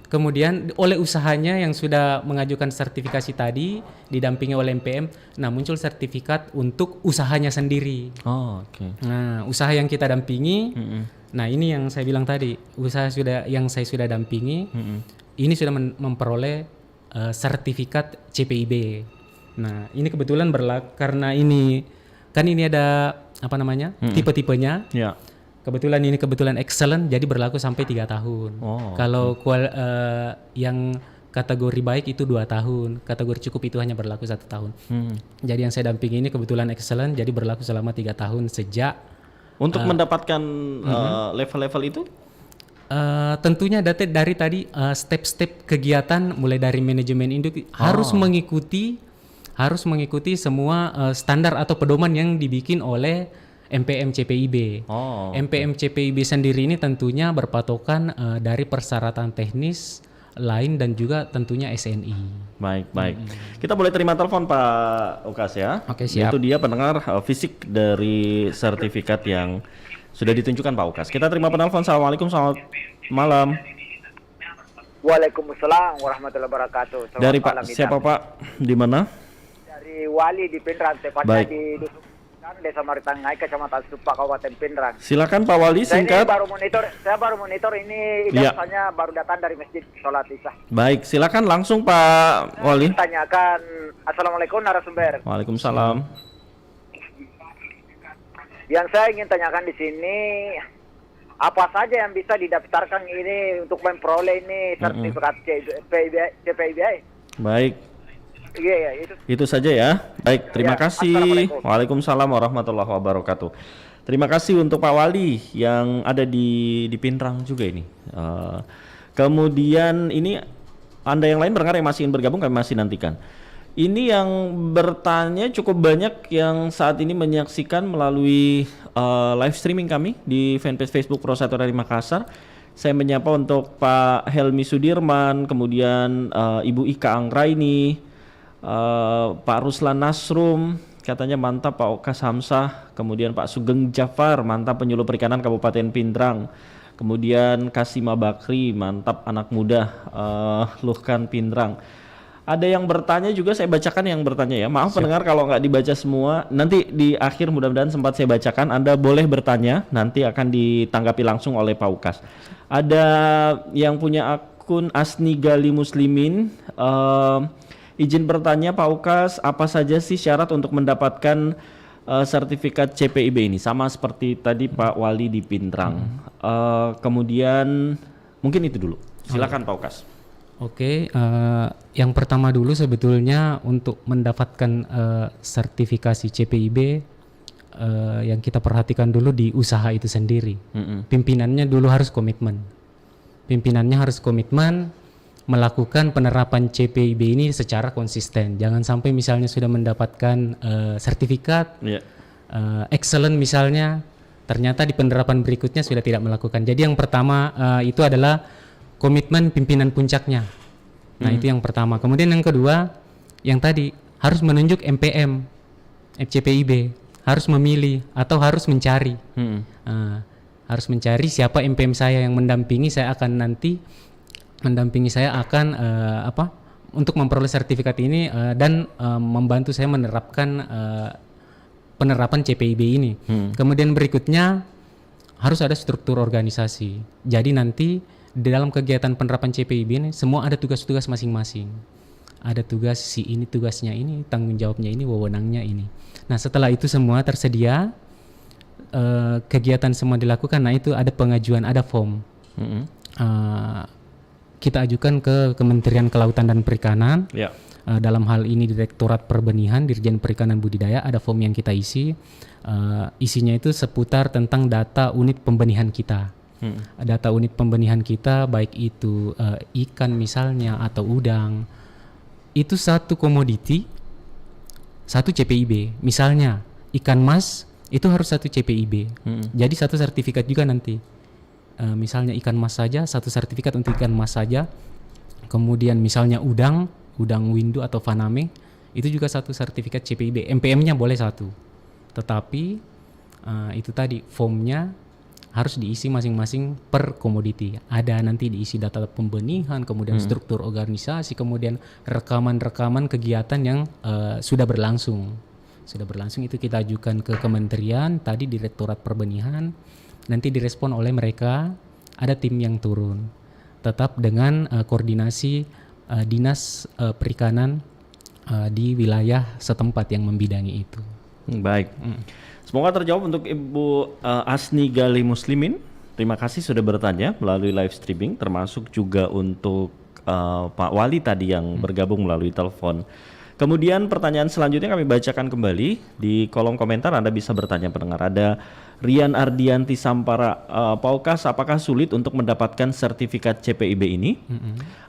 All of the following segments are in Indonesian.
Kemudian oleh usahanya yang sudah mengajukan sertifikasi tadi didampingi oleh MPM, nah muncul sertifikat untuk usahanya sendiri. Oh, oke. Nah, usaha yang kita dampingi, nah ini yang saya bilang tadi, usaha yang saya sudah dampingi, ini sudah memperoleh sertifikat CPIB. Nah, ini kebetulan berlaku karena ini kan ini ada apa namanya tipe-tipenya. Ya. Kebetulan excellent, jadi berlaku sampai 3 tahun. Oh, Kalau yang kategori baik itu 2 tahun, kategori cukup itu hanya berlaku 1 tahun. Jadi yang saya dampingi ini kebetulan excellent, jadi berlaku selama 3 tahun sejak. Untuk mendapatkan level-level itu? Tentunya dari tadi step-step kegiatan mulai dari manajemen induk harus mengikuti semua standar atau pedoman yang dibikin oleh MPM CPIB. MPM CPIB sendiri ini tentunya berpatokan dari persyaratan teknis lain dan juga tentunya SNI. Baik. Kita boleh terima telepon Pak Ukas ya. Oke, siap. Itu dia pendengar fisik dari sertifikat yang sudah ditunjukkan Pak Ukas. Kita terima penelpon. Assalamualaikum, selamat malam. Waalaikumsalam warahmatullahi wabarakatuh. Selamat Dari Pak malam, siapa Pak? Di mana? Dari Wali di Pindrang, tepatnya di Dusun Desa Maritangai, Kecamatan Supa, Kabupaten Pindrang. Silakan Pak Wali, singkat. Saya baru monitor ini biasanya baru datang dari masjid sholat isya. Baik, silakan langsung Pak Wali. Tanyakan. Assalamualaikum narasumber. Waalaikumsalam. Yang saya ingin tanyakan di sini, apa saja yang bisa didaftarkan ini untuk memperoleh ini sertifikat CPIB? Baik. Iya, itu saja ya. Baik, terima kasih. Assalamualaikum. Waalaikumsalam warahmatullahi wabarakatuh. Terima kasih untuk Pak Wali yang ada di Pindrang juga ini. Kemudian ini Anda yang lain barangkali yang masih ingin bergabung kami masih nantikan. Ini yang bertanya cukup banyak yang saat ini menyaksikan melalui live streaming kami di fanpage Facebook Pro 1 dari Makassar. Saya menyapa untuk Pak Helmi Sudirman, kemudian Ibu Ika Anggraini, Pak Ruslan Nasrum, katanya mantap Pak Okas Hamzah, kemudian Pak Sugeng Jafar, mantap penyuluh perikanan Kabupaten Pindrang, kemudian Kasima Bakri, mantap anak muda Luhkan Pindrang. Ada yang bertanya juga, saya bacakan yang bertanya ya. Maaf pendengar kalau nggak dibaca semua. Nanti di akhir mudah-mudahan sempat saya bacakan. Anda boleh bertanya, nanti akan ditanggapi langsung oleh Pak Ukas. Ada yang punya akun Asni Gali Muslimin. Izin bertanya Pak Ukas, apa saja sih syarat untuk mendapatkan sertifikat CPIB ini? Sama seperti tadi Pak Wali di Pindrang. Kemudian mungkin itu dulu. Silakan Pak Ukas. Oke, yang pertama dulu sebetulnya untuk mendapatkan sertifikasi CPIB yang kita perhatikan dulu di usaha itu sendiri. Pimpinannya dulu harus komitmen. Pimpinannya harus komitmen melakukan penerapan CPIB ini secara konsisten. Jangan sampai misalnya sudah mendapatkan sertifikat excellent misalnya, ternyata di penerapan berikutnya sudah tidak melakukan. Jadi yang pertama itu adalah komitmen pimpinan puncaknya. Nah itu yang pertama. Kemudian yang kedua, yang tadi harus menunjuk MPM, CPIB, harus memilih atau harus mencari. Harus mencari siapa MPM saya yang mendampingi saya akan nanti untuk memperoleh sertifikat ini dan membantu saya menerapkan penerapan CPIB ini. Kemudian berikutnya harus ada struktur organisasi. Jadi nanti di dalam kegiatan penerapan CPIB ini semua ada tugas-tugas masing-masing. Ada tugas si ini, tugasnya ini, tanggung jawabnya ini, wewenangnya ini. Nah setelah itu semua tersedia, kegiatan semua dilakukan. Nah itu ada pengajuan, ada form. Kita ajukan ke Kementerian Kelautan dan Perikanan. Dalam hal ini Direktorat Perbenihan, Dirjen Perikanan Budidaya, ada form yang kita isi. Isinya itu seputar tentang data unit pembenihan kita. Data unit pembenihan kita baik itu ikan misalnya atau udang, itu satu komoditi, satu CPIB. Misalnya ikan mas itu harus satu CPIB. Jadi satu sertifikat juga nanti. Misalnya ikan mas saja, satu sertifikat untuk ikan mas saja. Kemudian misalnya udang windu atau faname, itu juga satu sertifikat CPIB. MPM-nya boleh satu, tetapi itu tadi formnya harus diisi masing-masing per komoditi. Ada nanti diisi data pembenihan, kemudian struktur organisasi, kemudian rekaman-rekaman kegiatan yang sudah berlangsung. Sudah berlangsung itu kita ajukan ke kementerian, tadi Direktorat Perbenihan, nanti direspon oleh mereka, ada tim yang turun. Tetap dengan koordinasi dinas perikanan di wilayah setempat yang membidangi itu. Baik. Semoga terjawab untuk Ibu Asni Gali Muslimin. Terima kasih sudah bertanya melalui live streaming, termasuk juga untuk Pak Wali tadi yang bergabung melalui telepon. Kemudian pertanyaan selanjutnya kami bacakan kembali di kolom komentar. Anda bisa bertanya pendengar. Ada Rian Ardianti Sampara, Pak Ukas, apakah sulit untuk mendapatkan sertifikat CPIB ini?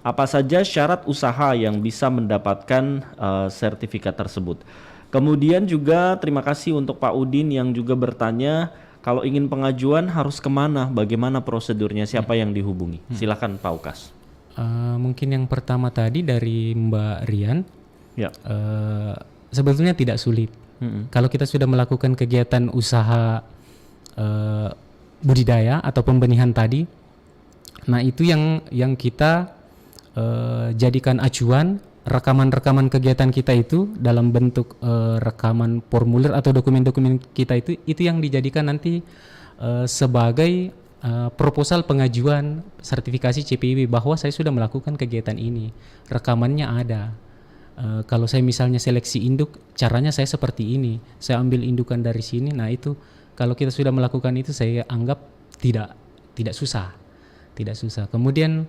Apa saja syarat usaha yang bisa mendapatkan sertifikat tersebut? Kemudian juga terima kasih untuk Pak Udin yang juga bertanya, kalau ingin pengajuan harus kemana? Bagaimana prosedurnya? Siapa yang dihubungi? Silakan Pak Ukas. Mungkin yang pertama tadi dari Mbak Rian. Ya. Sebetulnya tidak sulit. Kalau kita sudah melakukan kegiatan usaha budidaya atau pembenihan tadi, nah itu yang kita jadikan acuan rekaman-rekaman kegiatan kita itu dalam bentuk rekaman formulir atau dokumen-dokumen kita itu yang dijadikan nanti sebagai proposal pengajuan sertifikasi CPIB bahwa saya sudah melakukan kegiatan ini, rekamannya ada. Kalau saya misalnya seleksi induk, caranya saya seperti ini. Saya ambil indukan dari sini. Nah itu kalau kita sudah melakukan itu, saya anggap tidak susah, tidak susah. Kemudian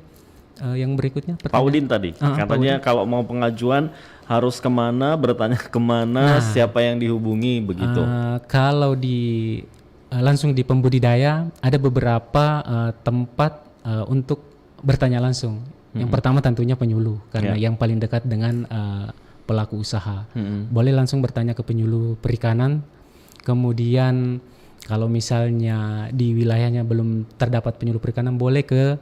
yang berikutnya, Pak Udin tadi katanya kalau mau pengajuan harus kemana, bertanya kemana, siapa yang dihubungi begitu. Kalau langsung di pembudidaya ada beberapa tempat untuk bertanya langsung. Yang pertama tentunya penyuluh, karena yang paling dekat dengan pelaku usaha. Boleh langsung bertanya ke penyuluh perikanan. Kemudian kalau misalnya di wilayahnya belum terdapat penyuluh perikanan, boleh ke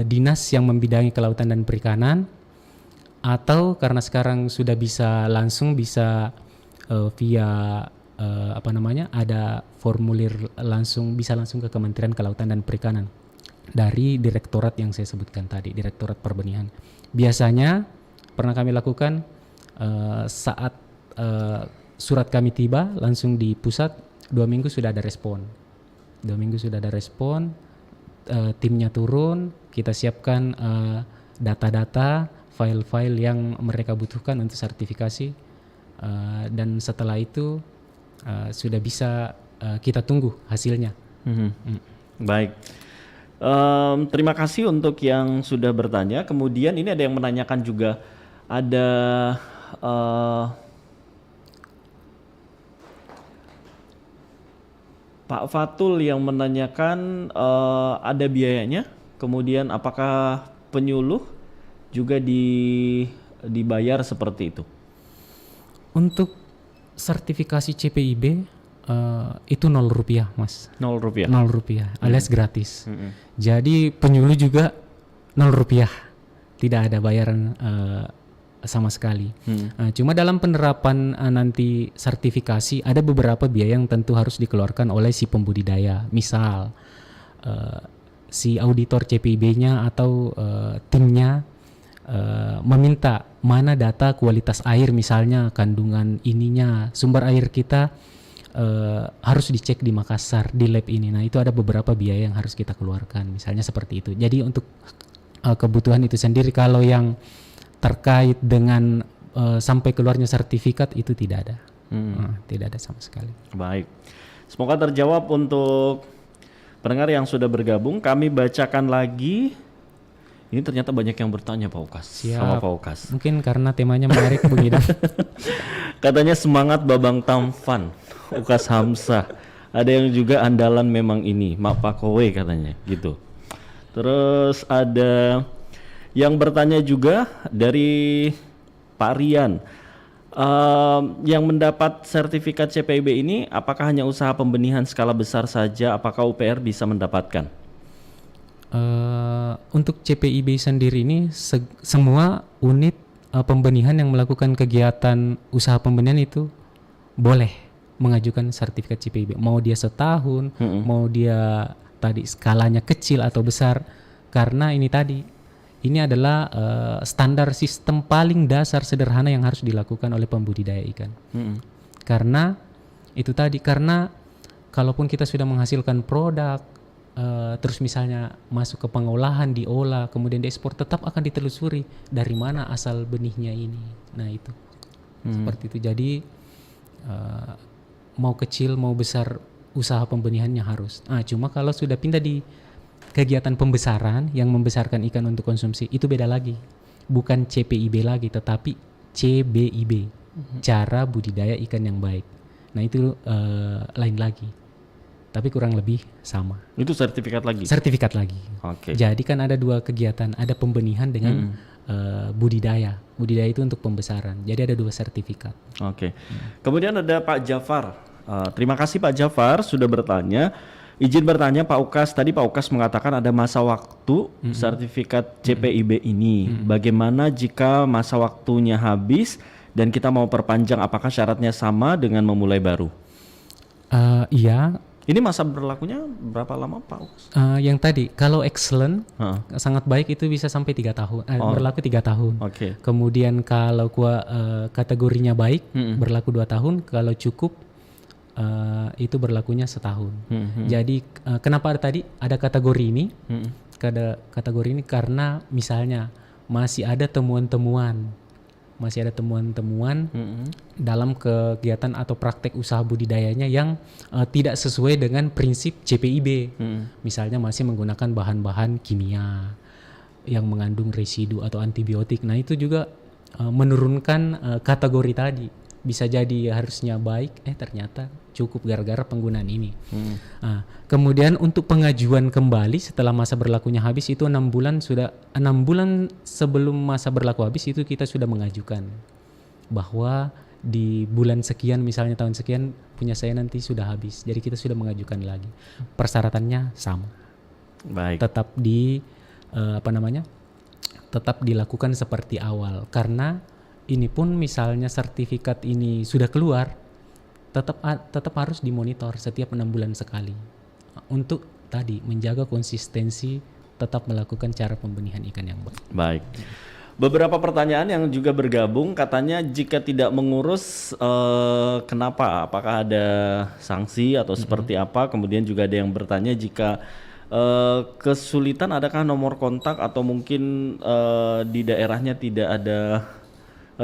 dinas yang membidangi kelautan dan perikanan. Atau karena sekarang sudah bisa langsung, bisa via ada formulir langsung, bisa langsung ke Kementerian Kelautan dan Perikanan dari direktorat yang saya sebutkan tadi, Direktorat Perbenihan. Biasanya pernah kami lakukan saat surat kami tiba langsung di pusat, 2 minggu sudah ada respon. 2 minggu sudah ada respon, timnya turun, kita siapkan data-data, file-file yang mereka butuhkan untuk sertifikasi, dan setelah itu sudah bisa kita tunggu hasilnya. Baik. Terima kasih untuk yang sudah bertanya. Kemudian ini ada yang menanyakan juga, ada Pak Fatul yang menanyakan ada biayanya. Kemudian apakah penyuluh juga dibayar seperti itu? Untuk sertifikasi CPIB itu Rp0, Mas. Rp0. Rp0 alias gratis. Jadi penyuluh juga Rp0, tidak ada bayaran sama sekali. Cuma dalam penerapan nanti sertifikasi ada beberapa biaya yang tentu harus dikeluarkan oleh si pembudidaya. Misal si auditor CPIB-nya atau timnya meminta mana data kualitas air, misalnya kandungan ininya, sumber air kita harus dicek di Makassar di lab ini. Nah itu ada beberapa biaya yang harus kita keluarkan, misalnya seperti itu. Jadi untuk kebutuhan itu sendiri, kalau yang terkait dengan sampai keluarnya sertifikat itu tidak ada. Tidak ada sama sekali. Baik, semoga terjawab untuk pendengar yang sudah bergabung. Kami bacakan lagi. Ini ternyata banyak yang bertanya Pak Ukas. Sama Pak Ukas. Mungkin karena temanya menarik Bung Idam. Katanya semangat Babang Tamfan, Ukas Hamzah. Ada yang juga andalan memang ini, Mak Pakowe katanya gitu. Terus ada yang bertanya juga dari Pak Rian. Yang mendapat sertifikat CPIB ini apakah hanya usaha pembenihan skala besar saja? Apakah UPR bisa mendapatkan? Untuk CPIB sendiri ini semua unit pembenihan yang melakukan kegiatan usaha pembenihan itu boleh mengajukan sertifikat CPIB. Mau dia setahun, mau dia tadi skalanya kecil atau besar, karena ini adalah standar sistem paling dasar sederhana yang harus dilakukan oleh pembudidaya ikan. Karena kalaupun kita sudah menghasilkan produk, terus misalnya masuk ke pengolahan, diolah, kemudian diekspor, tetap akan ditelusuri dari mana asal benihnya ini. Nah itu seperti itu. Jadi mau kecil mau besar usaha pembenihannya harus. Cuma kalau sudah pindah di kegiatan pembesaran yang membesarkan ikan untuk konsumsi, itu beda lagi. Bukan CPIB lagi, tetapi CBIB, cara budidaya ikan yang baik. Nah itu lain lagi, tapi kurang lebih sama. Itu sertifikat lagi? Sertifikat lagi. Oke. Jadi kan ada dua kegiatan, ada pembenihan dengan budidaya. Budidaya itu untuk pembesaran, jadi ada 2 sertifikat. Oke. Kemudian ada Pak Jafar. Terima kasih Pak Jafar sudah bertanya. Izin bertanya Pak Ukas, tadi Pak Ukas mengatakan ada masa waktu sertifikat CPIB ini. Bagaimana jika masa waktunya habis dan kita mau perpanjang, apakah syaratnya sama dengan memulai baru? Iya. Ini masa berlakunya berapa lama Pak Ukas? Yang tadi, kalau excellent, sangat baik itu bisa sampai 3 tahun, berlaku 3 tahun. Oke. Kemudian kalau kategorinya baik, berlaku 2 tahun. Kalau cukup, itu berlakunya setahun. Jadi kenapa ada kategori ini? Kategori ini karena misalnya masih ada temuan-temuan dalam kegiatan atau praktek usaha budidayanya yang tidak sesuai dengan prinsip CPIB. Misalnya masih menggunakan bahan-bahan kimia yang mengandung residu atau antibiotik. Nah itu juga menurunkan kategori tadi. Bisa jadi harusnya baik, ternyata cukup gara-gara penggunaan ini. Kemudian untuk pengajuan kembali setelah masa berlakunya habis itu 6 bulan sebelum masa berlaku habis itu kita sudah mengajukan bahwa di bulan sekian misalnya tahun sekian punya saya nanti sudah habis. Jadi kita sudah mengajukan lagi. Persyaratannya sama. Baik. Tetap tetap dilakukan seperti awal, karena ini pun misalnya sertifikat ini sudah keluar, tetap harus dimonitor setiap 6 bulan sekali untuk menjaga konsistensi, tetap melakukan cara pembenihan ikan yang baik. Baik. Beberapa pertanyaan yang juga bergabung, katanya jika tidak mengurus kenapa? Apakah ada sanksi atau seperti apa? Kemudian juga ada yang bertanya jika kesulitan, adakah nomor kontak atau mungkin di daerahnya tidak ada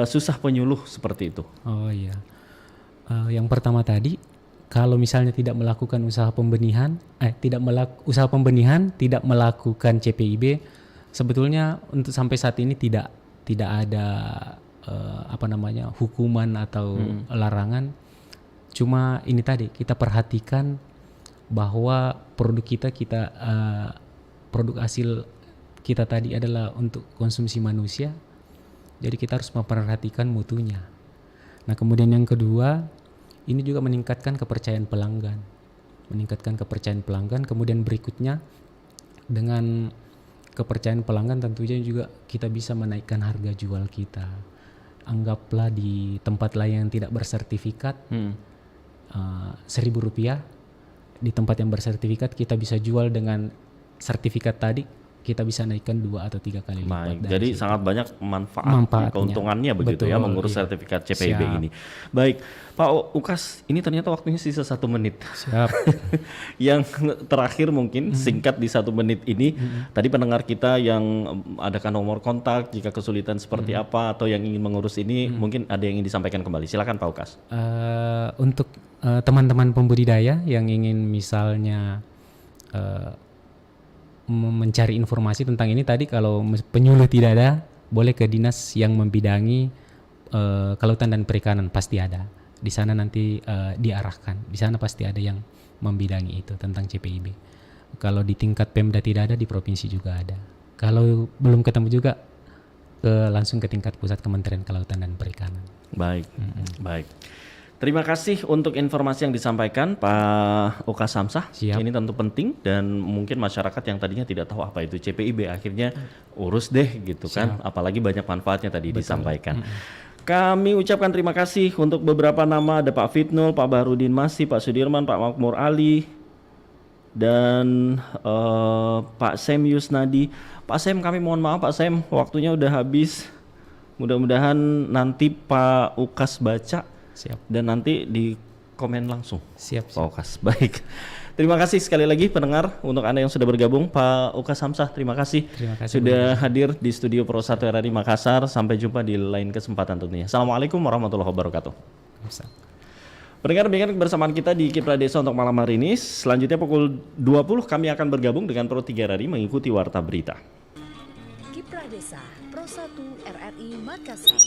susah penyuluh seperti itu? Oh iya. Yang pertama tadi, kalau misalnya tidak melakukan usaha pembenihan, tidak melakukan CPIB, sebetulnya untuk sampai saat ini tidak ada hukuman atau larangan. Cuma ini tadi kita perhatikan bahwa produk produk hasil kita tadi adalah untuk konsumsi manusia. Jadi kita harus memperhatikan mutunya. Nah kemudian yang kedua, ini juga meningkatkan kepercayaan pelanggan. Kemudian berikutnya, dengan kepercayaan pelanggan tentunya juga kita bisa menaikkan harga jual kita. Anggaplah di tempat lain yang tidak bersertifikat, Rp1.000. Di tempat yang bersertifikat kita bisa jual dengan sertifikat tadi, kita bisa naikkan 2 atau 3 kali lipat. Jadi situ sangat banyak manfaatnya, keuntungannya begitu. Betul, ya mengurus sertifikat CPIB ini. Baik, Pak Ukas, ini ternyata waktunya sisa 1 menit. Siap. Yang terakhir mungkin singkat di 1 menit ini, tadi pendengar kita yang adakah nomor kontak jika kesulitan seperti apa atau yang ingin mengurus ini, mungkin ada yang ingin disampaikan kembali. Silakan Pak Ukas. Untuk teman-teman pembudidaya yang ingin misalnya mencari informasi tentang ini tadi, kalau penyuluh tidak ada, boleh ke dinas yang membidangi kelautan dan perikanan, pasti ada. Di sana nanti diarahkan. Di sana pasti ada yang membidangi itu tentang CPIB. Kalau di tingkat Pemda tidak ada, di provinsi juga ada. Kalau belum ketemu juga, langsung ke tingkat pusat Kementerian Kelautan dan Perikanan. Baik, baik. Terima kasih untuk informasi yang disampaikan Pak Ukas Samsah. Siap. Ini tentu penting dan mungkin masyarakat yang tadinya tidak tahu apa itu CPIB akhirnya urus deh gitu kan. Apalagi banyak manfaatnya tadi disampaikan. Kami ucapkan terima kasih untuk beberapa nama, ada Pak Fitnul, Pak Bahrudin Masih, Pak Sudirman, Pak Makmur Ali, dan Pak Sem Yusnadi. Pak Sem, kami mohon maaf Pak Sem, waktunya udah habis. Mudah-mudahan nanti Pak Ukas baca Siap. dan nanti di komen langsung. Siap. Pak Ukas, baik. Terima kasih sekali lagi pendengar untuk Anda yang sudah bergabung. Pak Ukas Hamzah, terima kasih, sudah hadir di studio Pro 1 RRI Makassar. Sampai jumpa di lain kesempatan tentunya. Assalamualaikum warahmatullahi wabarakatuh. Pendengar bersamaan kita di Kipra Desa untuk malam hari ini. Selanjutnya pukul 20 kami akan bergabung dengan Pro 3 RRI mengikuti Warta Berita. Kipra Desa Pro 1 RRI Makassar.